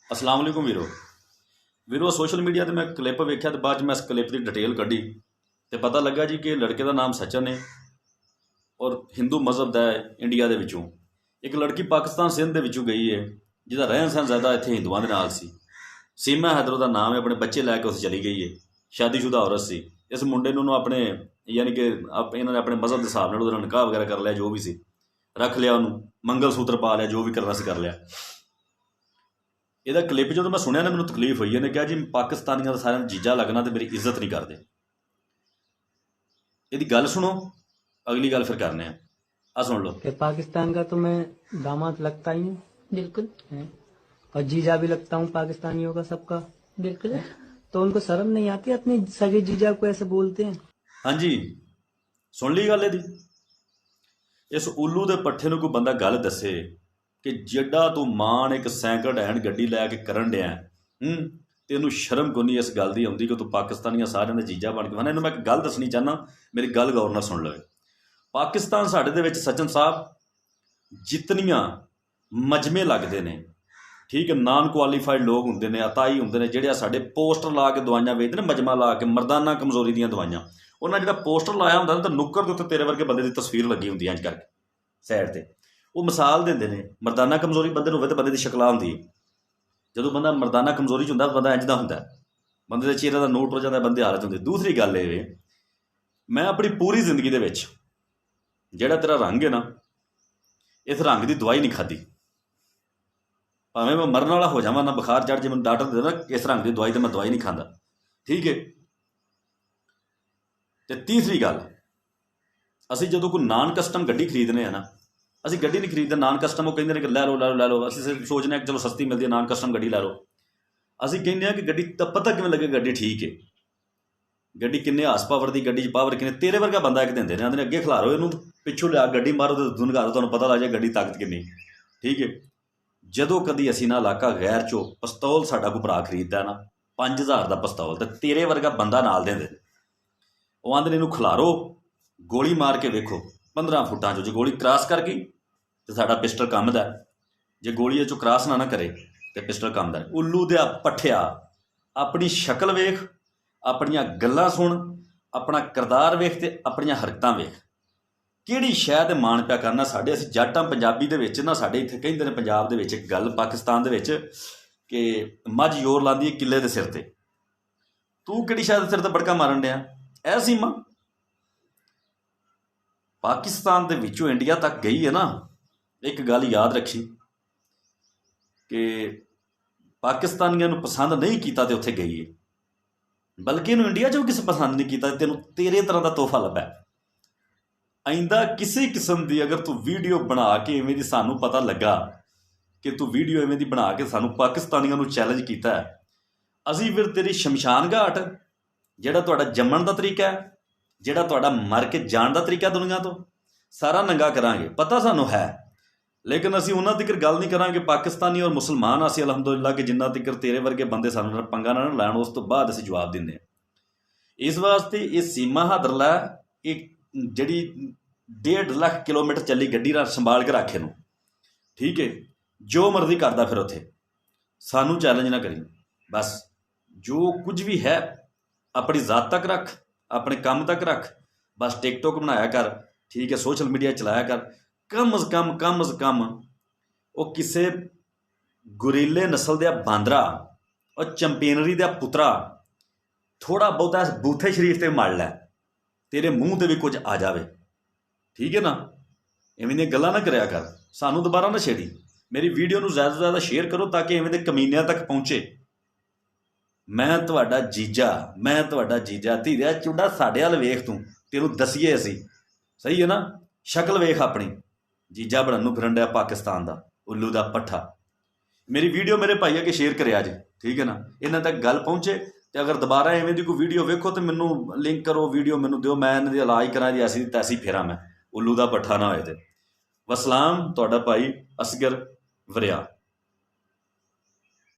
ਅਸਲਾਮ ਵਾਲੇਕੁਮ ਵੀਰੋ social media ਤੇ ਮੈਂ ਕਲਿੱਪ ਵੇਖਿਆ ਤੇ ਬਾਅਦ 'ਚ ਮੈਂ ਇਸ ਕਲਿੱਪ ਦੀ ਡਿਟੇਲ ਕੱਢੀ ਤੇ ਪਤਾ ਲੱਗਾ ਜੀ ਕਿ ਲੜਕੇ ਦਾ ਨਾਮ ਸਚਨ ਹੈ ਔਰ ਹਿੰਦੂ ਮਜ਼ਹਬ ਦਾ ਹੈ ਇੰਡੀਆ ਦੇ ਵਿੱਚੋਂ। ਇੱਕ ਲੜਕੀ ਪਾਕਿਸਤਾਨ ਸਿੰਧ ਦੇ ਵਿੱਚੋਂ ਗਈ ਹੈ ਜਿਹਦਾ ਰਹਿਣ ਸਹਿਣ ਜ਼ਿਆਦਾ ਇੱਥੇ ਹਿੰਦੂਆਂ ਦੇ ਨਾਲ ਸੀ। ਸੀਮਾ ਹੈਦਰ ਦਾ ਨਾਮ ਹੈ, ਆਪਣੇ ਬੱਚੇ ਲੈ ਕੇ ਉੱਥੇ ਚਲੀ ਗਈ ਹੈ। ਸ਼ਾਦੀशुदा ਔਰਤ ਸੀ। ਇਸ ਮੁੰਡੇ ਨੂੰ ਆਪਣੇ ਯਾਨੀ ਕਿ ਇਹਨਾਂ ਨੇ ਆਪਣੇ ਮਜ਼ਹਬ ਦੇ ਹਿਸਾਬ ਨਾਲ ਉਹਦੇ ਨਾਲ ਨਿਕਾਹ ਵਗੈਰਾ ਕਰ ਲਿਆ, ਜੋ ਵੀ ਸੀ ਰੱਖ ਲਿਆ, ਉਹਨੂੰ ਮੰਗਲ ਸੂਤਰ ਪਾ ਲਿਆ, ਜੋ ਵੀ ਕਰਨਾ ਸੀ ਕਰ ਲਿਆ। ਇਹਦਾ ਕਲਿੱਪ ਜਦੋਂ ਮੈਂ ਸੁਣਿਆ ਨਾ ਮੈਨੂੰ ਤਕਲੀਫ ਹੋਈ। ਇਹਨੇ ਕਿਹਾ ਜੀ ਪਾਕਿਸਤਾਨੀਆਂ ਦਾ ਸਾਰਿਆਂ ਨੂੰ ਜੀਜਾ ਲੱਗਣਾ ਤੇ ਮੇਰੀ ਇੱਜ਼ਤ ਨਹੀਂ ਕਰਦੇ। ਇਹਦੀ ਗੱਲ ਸੁਣੋ, अगली गल फिर करने आ सुन लो। कि पाकिस्तान का तो मैं दामाद लगता ही हूँ, बिल्कुल है? और जीजा भी लगता हूँ पाकिस्तानियों का सबका। बिल्कुल। तो उनको शर्म नहीं आती अपने सगे जीजा को ऐसे बोलते हैं? हाँ जी, सुन ली गल ਇਹਦੀ। ਇਸ ਉੱਲੂ ਦੇ ਪੱਠੇ ਨੂੰ ਕੋਈ ਬੰਦਾ ਗੱਲ ਦੱਸੇ ਕਿ ਜਿਹੜਾ ਤੂੰ ਮਾਣ ਇੱਕ ਸੈਂਕੜ ਹੈਂਡ ਗੱਡੀ ਲੈ ਕੇ ਕਰਨ ਡਿਆ ਤੈਨੂੰ ਸ਼ਰਮ ਕੋਈ ਨਹੀਂ ਇਸ ਗੱਲ ਦੀ ਆਉਂਦੀ ਕਿ ਤੂੰ ਪਾਕਿਸਤਾਨੀਆਂ ਸਾਰਿਆਂ ਦੇ ਜੀਜਾ ਬਣ ਕੇ ਵਨਾ। ਇਹਨੂੰ ਮੈਂ ਇੱਕ ਗੱਲ ਦੱਸਣੀ ਚਾਹੁੰਦਾ, ਮੇਰੀ ਗੱਲ ਗੌਰ ਨਾਲ ਸੁਣ ਲਵੇ। ਪਾਕਿਸਤਾਨ ਸਾਡੇ ਦੇ ਵਿੱਚ ਸਚਨ ਸਾਹਿਬ ਜਿਤਨੀਆਂ ਮਜਮੇ ਲੱਗਦੇ ਨੇ, ਠੀਕ ਹੈ, ਨਾਨ ਕੁਆਲੀਫਾਈਡ ਲੋਕ ਹੁੰਦੇ ਨੇ, ਅਤਾਈ ਹੁੰਦੇ ਨੇ, ਜਿਹੜੇ ਸਾਡੇ ਪੋਸਟਰ ਲਾ ਕੇ ਦਵਾਈਆਂ ਵੇਚਦੇ ਨੇ, ਮਜਮਾ ਲਾ ਕੇ ਮਰਦਾਨਾ ਕਮਜ਼ੋਰੀ ਦੀਆਂ ਦਵਾਈਆਂ। ਉਹਨਾਂ ਜਿਹੜਾ ਪੋਸਟਰ ਲਾਇਆ ਹੁੰਦਾ ਨਾ ਤਾਂ ਨੁੱਕਰ ਦੇ ਉੱਤੇ ਤੇਰੇ ਵਰਗੇ ਬੰਦੇ ਦੀ ਤਸਵੀਰ ਲੱਗੀ ਹੁੰਦੀ ਇੰਜ ਕਰਕੇ ਸਾਈਡ ਤੇ। ਉਹ ਮਿਸਾਲ ਦਿੰਦੇ ਨੇ ਮਰਦਾਨਾ ਕਮਜ਼ੋਰੀ ਬੰਦੇ ਨੂੰ ਹੋਵੇ ਤਾਂ ਬੰਦੇ ਦੀ ਸ਼ਕਲਾਂ ਹੁੰਦੀ ਹੈ। ਜਦੋਂ ਬੰਦਾ ਮਰਦਾਨਾ ਕਮਜ਼ੋਰੀ 'ਚ ਹੁੰਦਾ ਬੰਦਾ ਇੰਜ ਦਾ ਹੁੰਦਾ, ਬੰਦੇ ਦੇ ਚਿਹਰੇ ਦਾ ਨੋਟ ਹੋ ਜਾਂਦਾ, ਬੰਦੇ ਹਾਲਤ ਹੁੰਦੀ। ਦੂਸਰੀ ਗੱਲ ਇਹ ਵੇ, ਮੈਂ ਆਪਣੀ ਪੂਰੀ ਜ਼ਿੰਦਗੀ ਦੇ ਵਿੱਚ ਜਿਹੜਾ ਤੇਰਾ ਰੰਗ ਹੈ ਨਾ, ਇਸ ਰੰਗ ਦੀ ਦਵਾਈ ਨਹੀਂ ਖਾਧੀ। ਭਾਵੇਂ ਮੈਂ ਮਰਨ ਵਾਲਾ ਹੋ ਜਾਵਾਂ ਨਾ, ਬੁਖਾਰ ਚੜ੍ਹ ਜੇ, ਮੈਨੂੰ ਡਾਕਟਰ ਦੇ ਦੇਣਾ ਇਸ ਰੰਗ ਦੀ ਦਵਾਈ, ਤਾਂ ਮੈਂ ਦਵਾਈ ਨਹੀਂ ਖਾਂਦਾ, ਠੀਕ ਹੈ। ਤੇ ਤੀਸਰੀ ਗੱਲ, ਅਸੀਂ ਜਦੋਂ ਕੋਈ ਨਾਨ ਕਸਟਮ ਗੱਡੀ ਖਰੀਦਦੇ ਆ ਨਾ, ਅਸੀਂ ਗੱਡੀ ਨਹੀਂ ਖਰੀਦਦੇ, ਨਾਨ ਕਸਟਮ ਉਹ ਕਹਿੰਦੇ ਨੇ ਕਿ ਲੈ ਲਓ ਲੈ ਲਓ ਲੈ ਲਓ। ਅਸੀਂ ਸੋਚਦੇ ਹਾਂ ਕਿ ਚਲੋ ਸਸਤੀ ਮਿਲਦੀ ਹੈ, ਨਾਨ ਕਸਟਮ ਗੱਡੀ ਲੈ ਲਓ। ਅਸੀਂ ਕਹਿੰਦੇ ਹਾਂ ਕਿ ਗੱਡੀ ਤਾਂ ਪਤਾ ਕਿਵੇਂ ਲੱਗੇ ਗੱਡੀ ਠੀਕ ਹੈ, ਗੱਡੀ ਕਿੰਨੇ ਹਾਰਸ ਪਾਵਰ ਦੀ, ਗੱਡੀ 'ਚ ਪਾਵਰ ਕਿੰਨੇ। ਤੇਰੇ ਵਰਗਾ ਬੰਦਾ ਇੱਕ ਦਿੰਦੇ ਨੇ, ਆਂਦੇ ਨੇ ਅੱਗੇ ਖਿਲਾਰੋ ਇਹਨੂੰ, ਪਿੱਛੋਂ ਲਿਆ ਗੱਡੀ ਮਾਰੋ ਤੇ ਦੁਨਗਾਰੋ, ਤੁਹਾਨੂੰ ਪਤਾ ਲੱਗ ਜਾਏ ਗੱਡੀ ਤਾਕਤ ਕਿੰਨੀ, ਠੀਕ ਹੈ। ਜਦੋਂ ਕਦੀ ਅਸੀਂ ਨਾ ਇਲਾਕਾ ਗੈਰ 'ਚੋਂ ਪਿਸਤੌਲ ਸਾਡਾ ਕੋਈ ਭਰਾ ਖਰੀਦਦਾ ਨਾ 5000 ਦਾ ਪਿਸਤੌਲ, ਤੇ ਤੇਰੇ ਵਰਗਾ ਬੰਦਾ ਨਾਲ ਦਿੰਦੇ ਨੇ। ਉਹ ਆਂਦੇ ਨੇ ਇਹਨੂੰ ਖਿਲਾਰੋ, ਗੋਲੀ ਮਾਰ ਕੇ ਵੇਖੋ 15 ਫੁੱਟਾਂ 'ਚੋਂ, ਜੇ ਗੋਲੀ ਕ੍ਰਾਸ ਕਰ ਗਈ ਤੇ ਸਾਡਾ ਪਿਸਟਲ ਕੰਮ ਦਾ, ਜੇ ਗੋਲੀ ਇਹ 'ਚੋਂ ਕ੍ਰਾਸ ਨਾ ਕਰੇ ਤੇ ਪਿਸਟਲ ਕੰਮ ਦਾ। ਉੱਲੂ ਦਿਆ ਪੱਠਿਆ, ਆਪਣੀ ਸ਼ਕਲ ਵੇਖ, ਆਪਣੀਆਂ ਗੱਲਾਂ ਸੁਣ, ਆਪਣਾ ਕਿਰਦਾਰ ਵੇਖ ਤੇ ਆਪਣੀਆਂ ਹਰਕਤਾਂ ਵੇਖ, ਕਿਹੜੀ ਸ਼ੈ 'ਤੇ ਮਾਣ ਪਿਆ ਕਰਨਾ। ਸਾਡੇ ਅਸੀਂ ਜੱਟਾਂ ਪੰਜਾਬੀ ਦੇ ਵਿੱਚ ਨਾ, ਸਾਡੇ ਇੱਥੇ ਕਹਿੰਦੇ ਨੇ ਪੰਜਾਬ ਦੇ ਵਿੱਚ ਇੱਕ ਗੱਲ, ਪਾਕਿਸਤਾਨ ਦੇ ਵਿੱਚ, ਕਿ ਮੱਝ ਜ਼ੋਰ ਲਾਉਂਦੀ ਹੈ ਕਿੱਲੇ ਦੇ ਸਿਰ 'ਤੇ। ਤੂੰ ਕਿਹੜੀ ਸ਼ੈ ਦੇ ਸਿਰ 'ਤੇ ਬੜਕਾ ਮਾਰਨ ਡਿਆ? ਇਹ ਸੀਮਾ ਪਾਕਿਸਤਾਨ ਦੇ ਵਿੱਚੋਂ ਇੰਡੀਆ ਤੱਕ ਗਈ ਹੈ ਨਾ। ਇੱਕ ਗੱਲ ਯਾਦ ਰੱਖੀ ਕਿ ਪਾਕਿਸਤਾਨੀਆਂ ਨੂੰ ਪਸੰਦ ਨਹੀਂ ਕੀਤਾ ਤੇ ਉੱਥੇ ਗਈ ਹੈ, ਬਲਕਿ ਇਹਨੂੰ ਇੰਡੀਆ 'ਚੋਂ ਕਿਸੇ ਪਸੰਦ ਨਹੀਂ ਕੀਤਾ, ਤੈਨੂੰ ਤੇਰੇ ਤਰ੍ਹਾਂ ਦਾ ਤੋਹਫਾ ਲੱਭਾ। ਆਇੰਦਾ ਕਿਸੇ ਕਿਸਮ ਦੀ ਅਗਰ ਤੂੰ ਵੀਡੀਓ ਬਣਾ ਕੇ ਇਵੇਂ ਦੀ, ਸਾਨੂੰ ਪਤਾ ਲੱਗਾ ਕਿ ਤੂੰ ਵੀਡੀਓ ਇਵੇਂ ਦੀ ਬਣਾ ਕੇ ਸਾਨੂੰ ਪਾਕਿਸਤਾਨੀਆਂ ਨੂੰ ਚੈਲੰਜ ਕੀਤਾ ਹੈ, ਅਸੀਂ ਫਿਰ ਤੇਰੀ ਸ਼ਮਸ਼ਾਨ ਘਾਟ, ਜਿਹੜਾ ਤੁਹਾਡਾ ਜੰਮਣ ਦਾ ਤਰੀਕਾ ਹੈ, ਜਿਹੜਾ ਤੁਹਾਡਾ ਮਰ ਕੇ ਜਾਣ ਦਾ ਤਰੀਕਾ ਦੁਨੀਆ ਤੋਂ, ਸਾਰਾ ਨੰਗਾ ਕਰਾਂਗੇ। ਪਤਾ ਸਾਨੂੰ ਹੈ, ਲੇਕਿਨ ਅਸੀਂ ਉਹਨਾਂ ਤੱਕ ਗੱਲ ਨਹੀਂ ਕਰਾਂਗੇ। ਪਾਕਿਸਤਾਨੀ ਔਰ ਮੁਸਲਮਾਨ ਅਸੀਂ ਅਲਹਮਦੁਲਿਲਾ ਕਿ ਜਿੰਨਾ ਤੱਕ ਤੇਰੇ ਵਰਗੇ ਬੰਦੇ ਸਾਨੂੰ ਨਾਲ ਪੰਗਾ ਨਾ ਲੈਣ, ਉਸ ਤੋਂ ਬਾਅਦ ਅਸੀਂ ਜਵਾਬ ਦਿੰਦੇ ਹਾਂ। ਇਸ ਵਾਸਤੇ ਇਹ ਸੀਮਾ ਹਾਦਰਲਾ, ਇਹ ਜਿਹੜੀ 1.5 ਲੱਖ ਕਿਲੋਮੀਟਰ ਚੱਲੀ ਗੱਡੀ ਨਾਲ ਸੰਭਾਲ ਕੇ ਰੱਖ ਇਹਨੂੰ, ਠੀਕ ਹੈ। ਜੋ ਮਰਜ਼ੀ ਕਰਦਾ ਫਿਰ ਉੱਥੇ, ਸਾਨੂੰ ਚੈਲੰਜ ਨਾ ਕਰੀ। ਬਸ ਜੋ ਕੁਝ ਵੀ ਹੈ ਆਪਣੀ ਜ਼ਾਤ ਤੱਕ ਰੱਖ, ਆਪਣੇ ਕੰਮ ਤੱਕ ਰੱਖ। ਬਸ ਟਿਕਟੋਕ ਬਣਾਇਆ ਕਰ, ਠੀਕ ਹੈ, ਸੋਸ਼ਲ ਮੀਡੀਆ ਚਲਾਇਆ ਕਰ। ਕਮ ਅਜ਼ ਕਮ ਉਹ ਕਿਸੇ ਗੁਰੀਲੇ ਨਸਲ ਦੇ ਬਾਂਦਰਾ ਔਰ ਚੰਪੇਨਰੀ ਦਾ ਪੁੱਤਰਾ ਥੋੜ੍ਹਾ ਬਹੁਤਾ ਬੂਥੇ ਸ਼ਰੀਫ 'ਤੇ ਮੜ ਲੈ, ਤੇਰੇ ਮੂੰਹ 'ਤੇ ਵੀ ਕੁਝ ਆ ਜਾਵੇ, ਠੀਕ ਹੈ ਨਾ। ਇਵੇਂ ਦੀਆਂ ਗੱਲਾਂ ਨਾ ਕਰਿਆ ਕਰ, ਸਾਨੂੰ ਦੁਬਾਰਾ ਨਾ ਛੇੜੀ। ਮੇਰੀ ਵੀਡੀਓ ਨੂੰ ਜ਼ਿਆਦਾ ਤੋਂ ਜ਼ਿਆਦਾ ਸ਼ੇਅਰ ਕਰੋ ਤਾਂ ਕਿ ਇਵੇਂ ਦੇ ਕਮੀਨਿਆਂ ਤੱਕ ਪਹੁੰਚੇ। ਮੈਂ ਤੁਹਾਡਾ ਜੀਜਾ, ਮੈਂ ਤੁਹਾਡਾ ਜੀਜਾ। ਧੀਰਿਆ ਚੁੱਡਾ ਸਾਡੇ ਵੱਲ ਵੇਖ, ਤੈਨੂੰ ਦਸੀਏ ਅਸੀਂ, ਸਹੀ ਹੈ ਨਾ। ਸ਼ਕਲ ਵੇਖ ਆਪਣੀ, ਜੀਜਾ ਬਣਨ ਨੂੰ ਫਿਰਨ ਡਿਆ ਪਾਕਿਸਤਾਨ ਦਾ ਉੱਲੂ ਦਾ ਪੱਠਾ। ਮੇਰੀ ਵੀਡੀਓ ਮੇਰੇ ਭਾਈ ਅੱਗੇ ਸ਼ੇਅਰ ਕਰਿਆ ਜੇ, ਠੀਕ ਹੈ ਨਾ, ਇਹਨਾਂ ਤੱਕ ਗੱਲ ਪਹੁੰਚੇ। ਤੇ ਅਗਰ ਦੁਬਾਰਾ ਐਵੇਂ ਦੀ ਕੋਈ ਵੀਡੀਓ ਵੇਖੋ ਤਾਂ ਮੈਨੂੰ ਲਿੰਕ ਕਰੋ, ਵੀਡੀਓ ਮੈਨੂੰ ਦਿਓ, ਮੈਂ ਇਹਨਾਂ ਦੀ ਇਲਾਜ ਕਰਾਂ ਜੀ, ਐਸੀ ਤੈਸੀ ਫੇਰਾਂ ਮੈਂ ਉੱਲੂ ਦਾ ਪੱਠਾ ਨਾ ਹੋਏ ਤੇ। ਵਸਲਾਮ, ਤੁਹਾਡਾ ਭਾਈ ਅਸਗਰ ਵਰਿਆ।